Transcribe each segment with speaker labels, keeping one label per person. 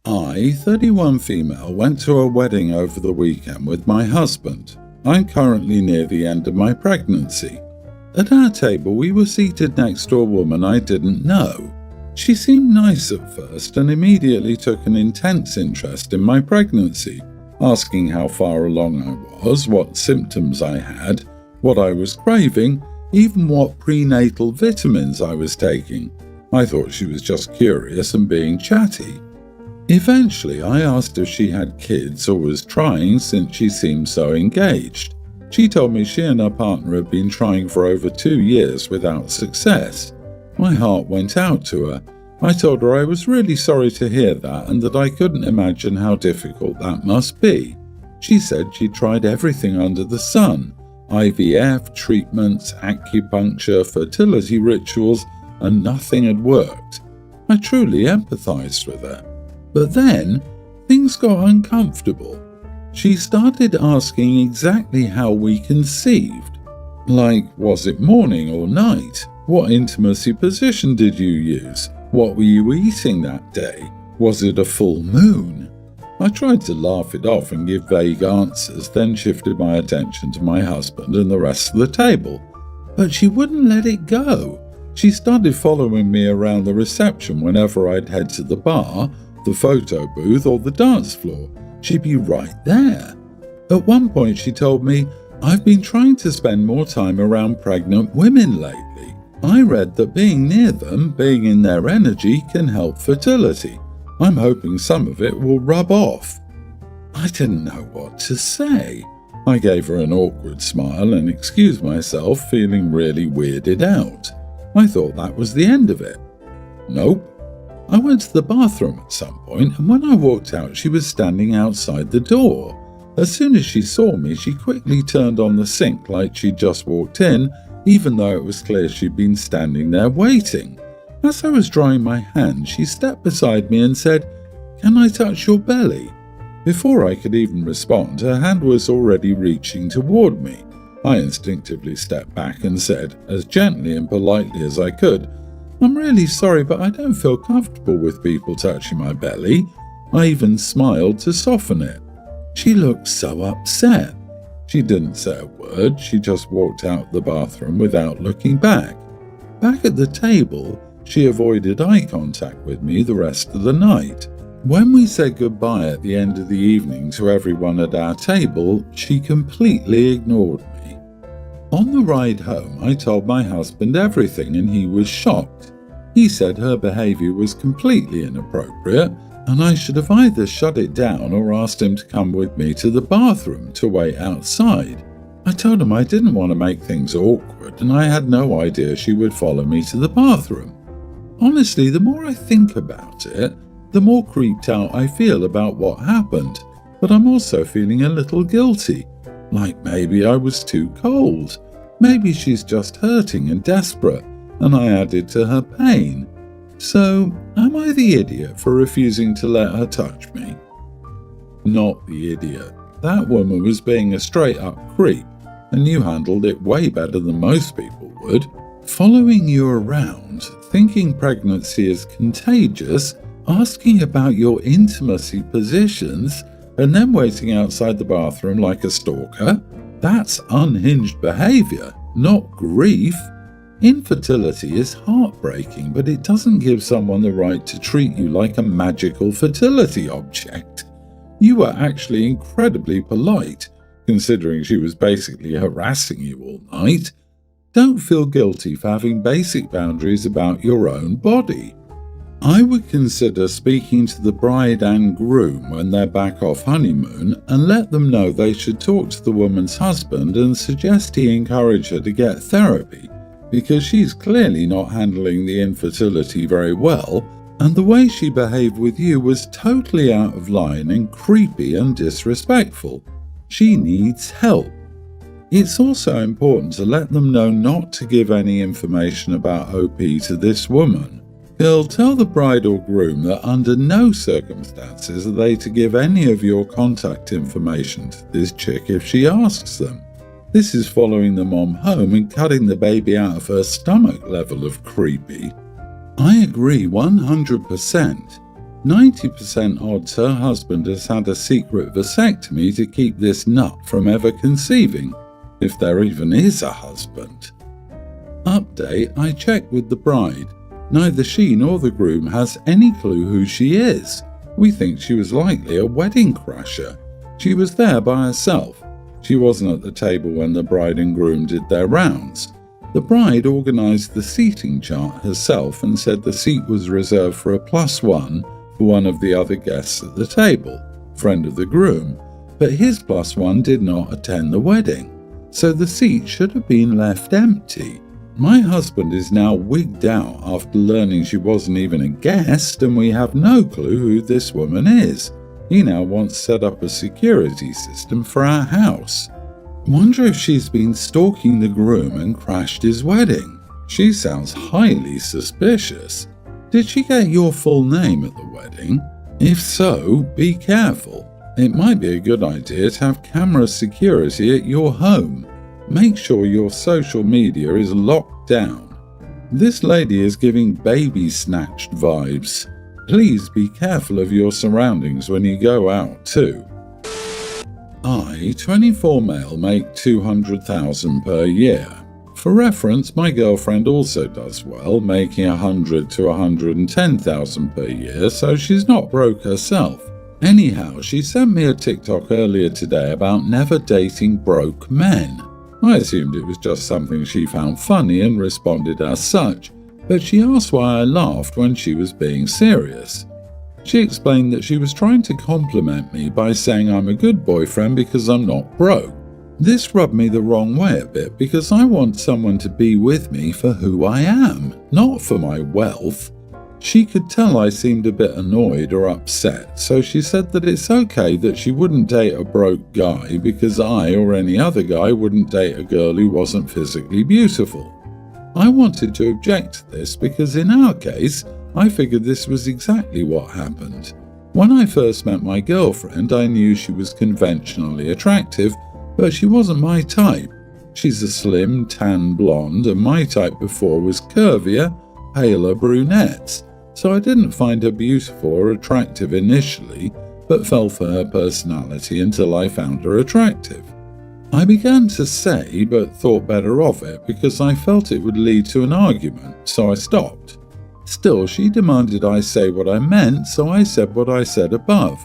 Speaker 1: I, 31 female, went to a wedding over the weekend with my husband. I'm currently near the end of my pregnancy. At our table, we were seated next to a woman I didn't know. She seemed nice at first and immediately took an intense interest in my pregnancy, asking how far along I was, what symptoms I had, what I was craving, even what prenatal vitamins I was taking. I thought she was just curious and being chatty. Eventually, I asked if she had kids or was trying since she seemed so engaged. She told me she and her partner had been trying for over 2 years without success. My heart went out to her. I told her I was really sorry to hear that and that I couldn't imagine how difficult that must be. She said she'd tried everything under the sun: IVF, treatments, acupuncture, fertility rituals, and nothing had worked. I truly empathized with her. But then, things got uncomfortable. She started asking exactly how we conceived. Like, was it morning or night? What intimacy position did you use? What were you eating that day? Was it a full moon? I tried to laugh it off and give vague answers, then shifted my attention to my husband and the rest of the table. But she wouldn't let it go. She started following me around the reception whenever I'd head to the bar, the photo booth, or the dance floor. She'd be right there. At one point she told me, "I've been trying to spend more time around pregnant women lately. I read that being near them, being in their energy, can help fertility. I'm hoping some of it will rub off." I didn't know what to say. I gave her an awkward smile and excused myself, feeling really weirded out. I thought that was the end of it. Nope. I went to the bathroom at some point, and when I walked out, she was standing outside the door. As soon as she saw me, she quickly turned on the sink like she'd just walked in, even though it was clear she'd been standing there waiting. As I was drying my hands, she stepped beside me and said, "Can I touch your belly?" Before I could even respond, her hand was already reaching toward me. I instinctively stepped back and said, as gently and politely as I could, "I'm really sorry, but I don't feel comfortable with people touching my belly." I even smiled to soften it. She looked so upset. She didn't say a word, she just walked out the bathroom without looking back. Back at the table, she avoided eye contact with me the rest of the night. When we said goodbye at the end of the evening to everyone at our table, she completely ignored me. On the ride home, I told my husband everything and he was shocked. He said her behavior was completely inappropriate and I should have either shut it down or asked him to come with me to the bathroom to wait outside. I told him I didn't want to make things awkward and I had no idea she would follow me to the bathroom. Honestly, the more I think about it, the more creeped out I feel about what happened, but I'm also feeling a little guilty. Like maybe I was too cold. Maybe she's just hurting and desperate, and I added to her pain. So, am I the idiot for refusing to let her touch me? Not the idiot. That woman was being a straight-up creep, and you handled it way better than most people would. Following you around, thinking pregnancy is contagious, asking about your intimacy positions, and then waiting outside the bathroom like a stalker? That's unhinged behavior, not grief. Infertility is heartbreaking, but it doesn't give someone the right to treat you like a magical fertility object. You were actually incredibly polite, considering she was basically harassing you all night. Don't feel guilty for having basic boundaries about your own body. I would consider speaking to the bride and groom when they're back off honeymoon and let them know they should talk to the woman's husband and suggest he encourage her to get therapy, because she's clearly not handling the infertility very well, and the way she behaved with you was totally out of line and creepy and disrespectful. She needs help. It's also important to let them know not to give any information about OP to this woman. He'll tell the bride or groom that under no circumstances are they to give any of your contact information to this chick if she asks them. This is following the mom home and cutting the baby out of her stomach level of creepy. I agree 100%. 90% odds her husband has had a secret vasectomy to keep this nut from ever conceiving, if there even is a husband. Update, I checked with the bride. Neither she nor the groom has any clue who she is. We think she was likely a wedding crasher. She was there by herself. She wasn't at the table when the bride and groom did their rounds. The bride organised the seating chart herself and said the seat was reserved for a +1 for one of the other guests at the table, friend of the groom, but his +1 did not attend the wedding, so the seat should have been left empty. My husband is now wigged out after learning she wasn't even a guest and we have no clue who this woman is. He now wants to set up a security system for our house. Wonder if she's been stalking the groom and crashed his wedding. She sounds highly suspicious. Did she get your full name at the wedding? If so, be careful. It might be a good idea to have camera security at your home. Make sure your social media is locked down. This lady is giving baby snatched vibes. Please be careful of your surroundings when you go out too. I, 24 male, make $200,000 per year. For reference, my girlfriend also does well, making $100,000 to $110,000 per year, so she's not broke herself. Anyhow, she sent me a TikTok earlier today about never dating broke men. I assumed it was just something she found funny and responded as such, but she asked why I laughed when she was being serious. She explained that she was trying to compliment me by saying I'm a good boyfriend because I'm not broke. This rubbed me the wrong way a bit because I want someone to be with me for who I am, not for my wealth. She could tell I seemed a bit annoyed or upset, so she said that it's okay that she wouldn't date a broke guy because I or any other guy wouldn't date a girl who wasn't physically beautiful. I wanted to object to this because in our case, I figured this was exactly what happened. When I first met my girlfriend, I knew she was conventionally attractive, but she wasn't my type. She's a slim, tan blonde, and my type before was curvier, paler brunettes. So I didn't find her beautiful or attractive initially, but fell for her personality until I found her attractive. I began to say, but thought better of it because I felt it would lead to an argument, so I stopped. Still, she demanded I say what I meant, so I said what I said above.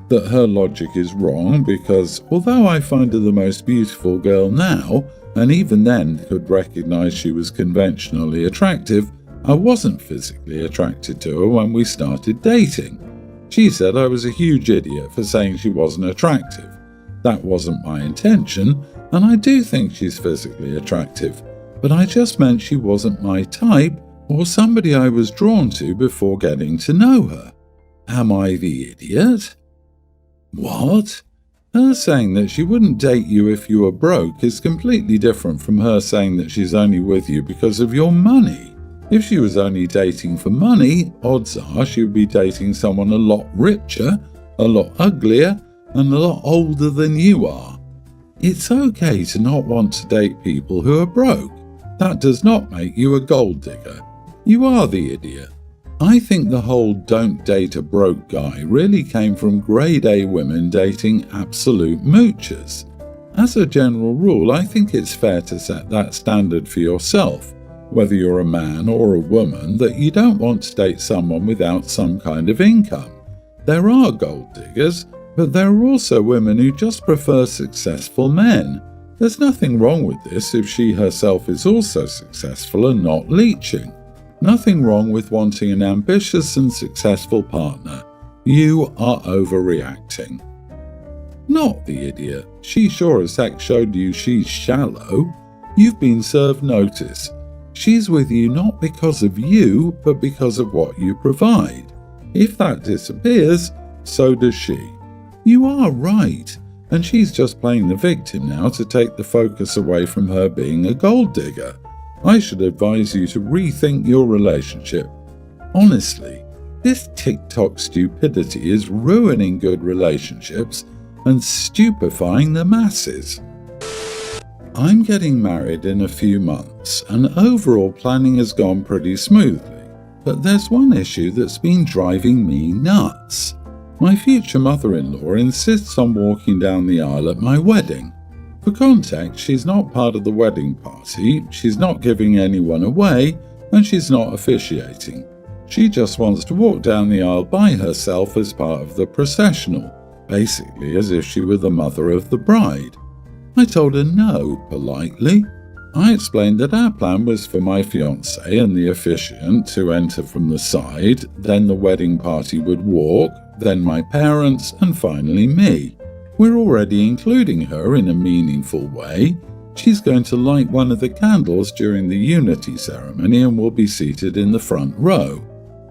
Speaker 1: That her logic is wrong because, although I find her the most beautiful girl now, and even then could recognize she was conventionally attractive, I wasn't physically attracted to her when we started dating. She said I was a huge idiot for saying she wasn't attractive. That wasn't my intention, and I do think she's physically attractive, but I just meant she wasn't my type or somebody I was drawn to before getting to know her. Am I the idiot? What? Her saying that she wouldn't date you if you were broke is completely different from her saying that she's only with you because of your money. If she was only dating for money, odds are she would be dating someone a lot richer, a lot uglier, and a lot older than you are. It's okay to not want to date people who are broke. That does not make you a gold digger. You are the idiot. I think the whole don't date a broke guy really came from grade A women dating absolute moochers. As a general rule, I think it's fair to set that standard for yourself, whether you're a man or a woman, that you don't want to date someone without some kind of income. There are gold diggers, but there are also women who just prefer successful men. There's nothing wrong with this if she herself is also successful and not leeching. Nothing wrong with wanting an ambitious and successful partner. You are overreacting. Not the idiot. She sure as heck showed you she's shallow. You've been served notice. She's with you not because of you, but because of what you provide. If that disappears, so does she. You are right, and she's just playing the victim now to take the focus away from her being a gold digger. I should advise you to rethink your relationship. Honestly, this TikTok stupidity is ruining good relationships and stupefying the masses. I'm getting married in a few months, and overall planning has gone pretty smoothly. but there's one issue that's been driving me nuts. My future mother-in-law insists on walking down the aisle at my wedding. For context, she's not part of the wedding party, she's not giving anyone away, and she's not officiating. She just wants to walk down the aisle by herself as part of the processional, basically as if she were the mother of the bride. I told her no, politely. I explained that our plan was for my fiancé and the officiant to enter from the side, then the wedding party would walk, then my parents, and finally me. We're already including her in a meaningful way. She's going to light one of the candles during the unity ceremony and will be seated in the front row.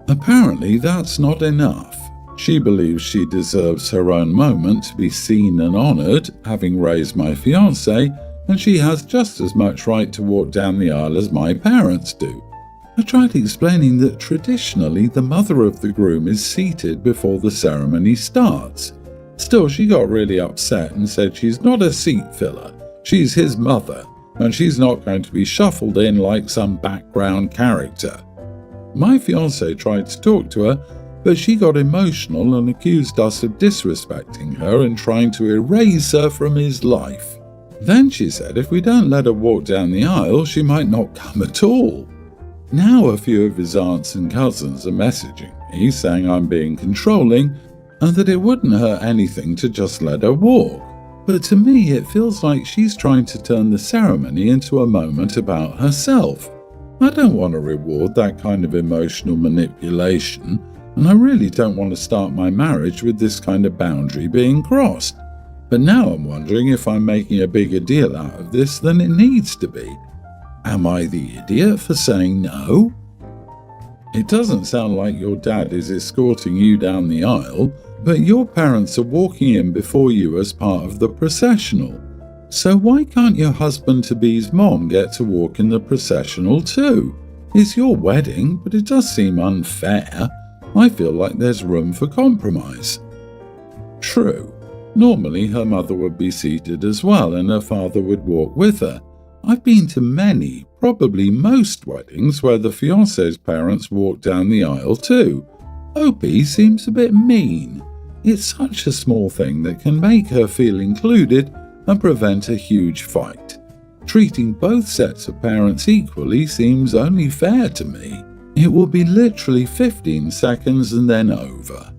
Speaker 1: Apparently that's not enough. She believes she deserves her own moment to be seen and honoured, having raised my fiancé, and she has just as much right to walk down the aisle as my parents do. I tried explaining that traditionally the mother of the groom is seated before the ceremony starts. Still, she got really upset and said she's not a seat filler, she's his mother, and she's not going to be shuffled in like some background character. My fiancé tried to talk to her, but she got emotional and accused us of disrespecting her and trying to erase her from his life. Then she said if we don't let her walk down the aisle, she might not come at all. Now a few of his aunts and cousins are messaging me saying I'm being controlling and that it wouldn't hurt anything to just let her walk. But to me it feels like she's trying to turn the ceremony into a moment about herself. I don't want to reward that kind of emotional manipulation, and I really don't want to start my marriage with this kind of boundary being crossed. But now I'm wondering if I'm making a bigger deal out of this than it needs to be. Am I the idiot for saying no? It doesn't sound like your dad is escorting you down the aisle, but your parents are walking in before you as part of the processional. So why can't your husband-to-be's mom get to walk in the processional too? It's your wedding, but it does seem unfair. I feel like there's room for compromise. True. Normally her mother would be seated as well and her father would walk with her. I've been to many, probably most weddings where the fiancé's parents walk down the aisle too. Opie seems a bit mean. It's such a small thing that can make her feel included and prevent a huge fight. Treating both sets of parents equally seems only fair to me. It will be literally 15 seconds and then over.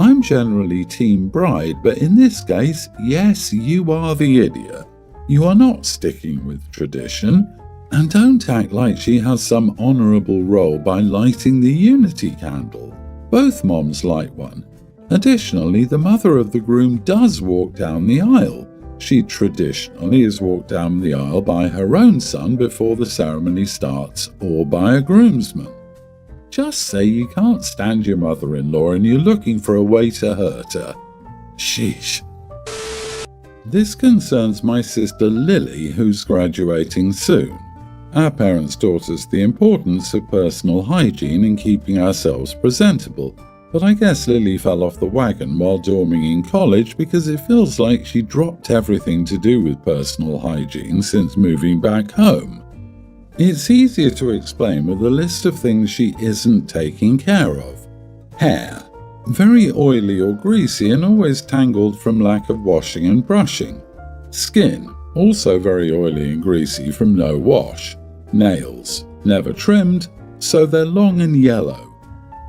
Speaker 1: I'm generally team bride, but in this case, yes, you are the idiot. You are not sticking with tradition, and don't act like she has some honourable role by lighting the unity candle. Both moms light one. Additionally, the mother of the groom does walk down the aisle. She traditionally is walked down the aisle by her own son before the ceremony starts, or by a groomsman. Just say you can't stand your mother-in-law and you're looking for a way to hurt her. Sheesh. This concerns my sister Lily, who's graduating soon. Our parents taught us the importance of personal hygiene and keeping ourselves presentable, but I guess Lily fell off the wagon while dorming in college because it feels like she dropped everything to do with personal hygiene since moving back home. It's easier to explain with a list of things she isn't taking care of. Hair. Very oily or greasy and always tangled from lack of washing and brushing. Skin. Also very oily and greasy from no wash. Nails. Never trimmed, so they're long and yellow.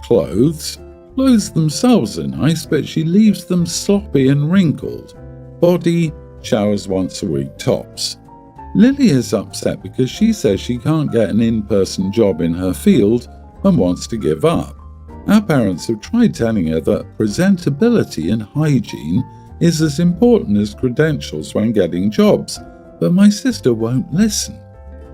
Speaker 1: Clothes. Clothes themselves are nice, but she leaves them sloppy and wrinkled. Body. Showers once a week tops. Lily is upset because she says she can't get an in-person job in her field and wants to give up. Our parents have tried telling her that presentability and hygiene is as important as credentials when getting jobs, but my sister won't listen.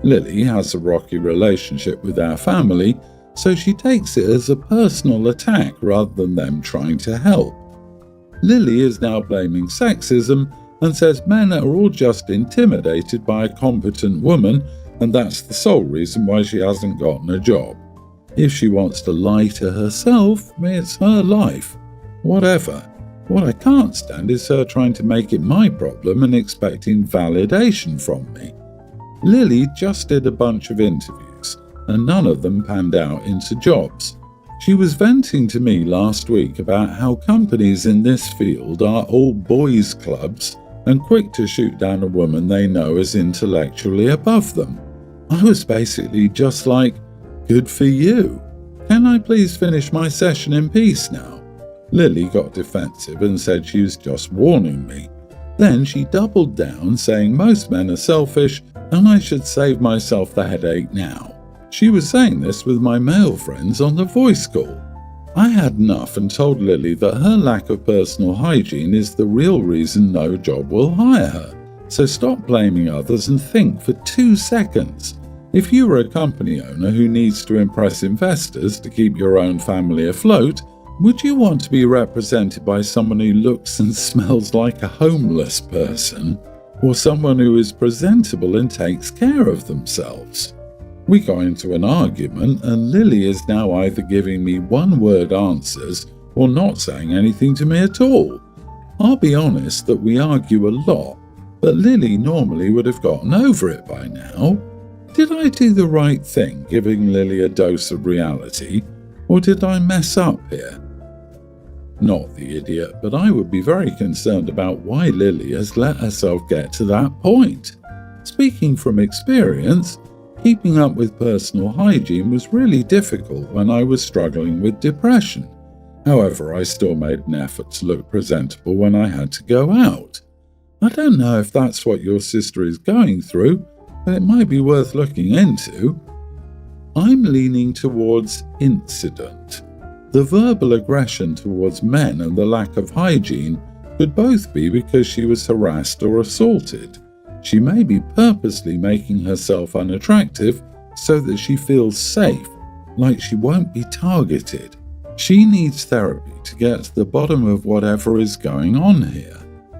Speaker 1: Lily has a rocky relationship with our family, so she takes it as a personal attack rather than them trying to help. Lily is now blaming sexism and says men are all just intimidated by a competent woman, and that's the sole reason why she hasn't gotten a job. If she wants to lie to herself, it's her life. Whatever. What I can't stand is her trying to make it my problem and expecting validation from me. Lily just did a bunch of interviews. and none of them panned out into jobs. She was venting to me last week about how companies in this field are all boys' clubs and quick to shoot down a woman they know is intellectually above them. I was basically just like, good for you. Can I please finish my session in peace now? Lily got defensive and said she was just warning me. Then she doubled down, saying most men are selfish and I should save myself the headache now. She was saying this with my male friends on the voice call. I had enough and told Lily that her lack of personal hygiene is the real reason no job will hire her. So stop blaming others and think for 2 seconds. If you were a company owner who needs to impress investors to keep your own family afloat, would you want to be represented by someone who looks and smells like a homeless person, or someone who is presentable and takes care of themselves? We got into an argument and Lily is now either giving me one-word answers or not saying anything to me at all. I'll be honest that we argue a lot, but Lily normally would have gotten over it by now. Did I do the right thing giving Lily a dose of reality, or did I mess up here? Not the idiot, but I would be very concerned about why Lily has let herself get to that point. Speaking from experience, keeping up with personal hygiene was really difficult when I was struggling with depression. However, I still made an effort to look presentable when I had to go out. I don't know if that's what your sister is going through, but it might be worth looking into. I'm leaning towards incident. The verbal aggression towards men and the lack of hygiene could both be because she was harassed or assaulted. She may be purposely making herself unattractive so that she feels safe, like she won't be targeted. She needs therapy to get to the bottom of whatever is going on here.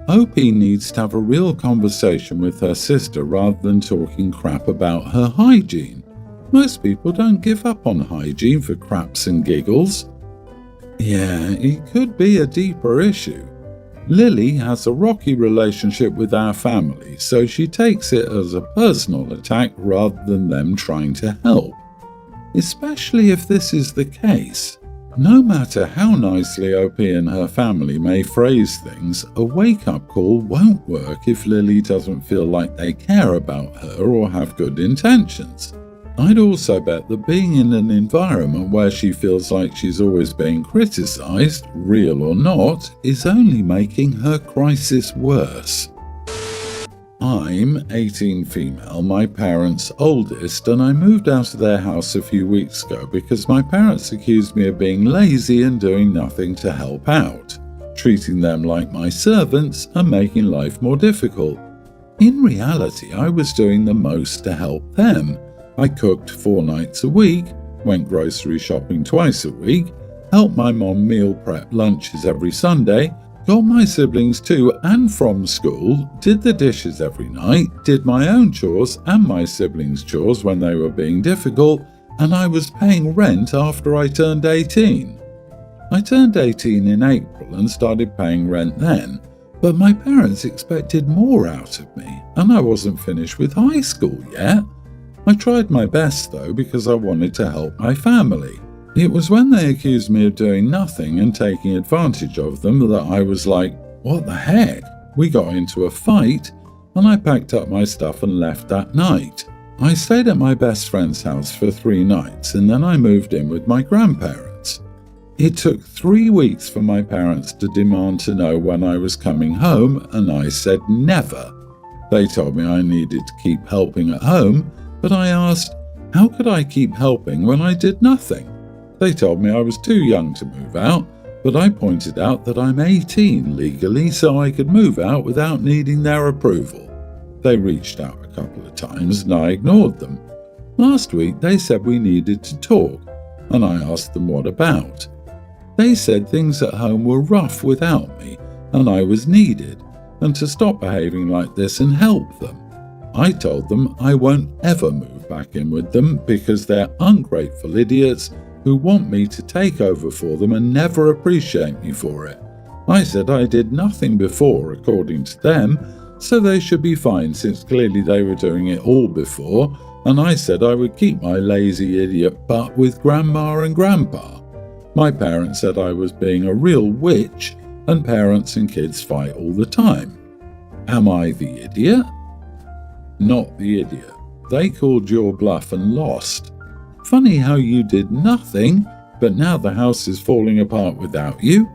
Speaker 1: OP needs to have a real conversation with her sister rather than talking crap about her hygiene. Most people don't give up on hygiene for craps and giggles. Yeah, it could be a deeper issue. Lily has a rocky relationship with our family, so she takes it as a personal attack rather than them trying to help. Especially if this is the case. No matter how nicely OP and her family may phrase things, a wake-up call won't work if Lily doesn't feel like they care about her or have good intentions. I'd also bet that being in an environment where she feels like she's always being criticized, real or not, is only making her crisis worse. I'm 18 female, my parents' oldest, and I moved out of their house a few weeks ago because my parents accused me of being lazy and doing nothing to help out, treating them like my servants and making life more difficult. In reality, I was doing the most to help them. I cooked 4 nights a week, went grocery shopping twice a week, helped my mom meal prep lunches every Sunday, got my siblings to and from school, did the dishes every night, did my own chores and my siblings' chores when they were being difficult, and I was paying rent after I turned 18. I turned 18 in April and started paying rent then, but my parents expected more out of me, and I wasn't finished with high school yet. I tried my best though because I wanted to help my family. It was when they accused me of doing nothing and taking advantage of them that I was like, what the heck? We got into a fight and I packed up my stuff and left that night. I stayed at my best friend's house for 3 nights and then I moved in with my grandparents. It took 3 weeks for my parents to demand to know when I was coming home and I said never. They told me I needed to keep helping at home, but I asked, how could I keep helping when I did nothing? They told me I was too young to move out, but I pointed out that I'm 18 legally so I could move out without needing their approval. They reached out a couple of times and I ignored them. Last week they said we needed to talk, and I asked them what about. They said things at home were rough without me and I was needed, and to stop behaving like this and help them. I told them I won't ever move back in with them because they're ungrateful idiots who want me to take over for them and never appreciate me for it. I said I did nothing before, according to them, So they should be fine since clearly they were doing it all before, and I said I would keep my lazy idiot butt with Grandma and Grandpa. My parents said I was being a real witch, and parents and kids fight all the time. Am I the idiot? Not the idiot. They called your bluff and lost. Funny how you did nothing, but now the house is falling apart without you.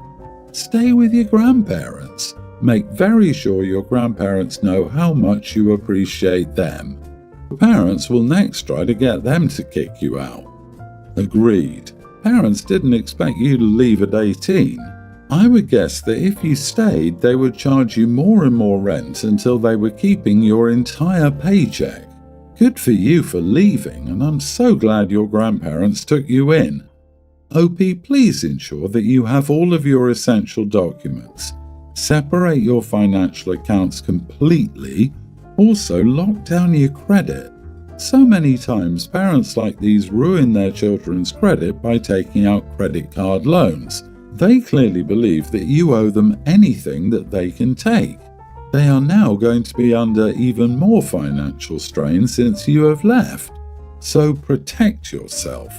Speaker 1: Stay with your grandparents. Make very sure your grandparents know how much you appreciate them. Your parents will next try to get them to kick you out. Agreed. Parents didn't expect you to leave at 18. I would guess that if you stayed, they would charge you more and more rent until they were keeping your entire paycheck. Good for you for leaving, and I'm so glad your grandparents took you in. OP, please ensure that you have all of your essential documents. Separate your financial accounts completely. Also, lock down your credit. So many times, parents like these ruin their children's credit by taking out credit card loans. They clearly believe that you owe them anything that they can take. They are now going to be under even more financial strain since you have left. So protect yourself.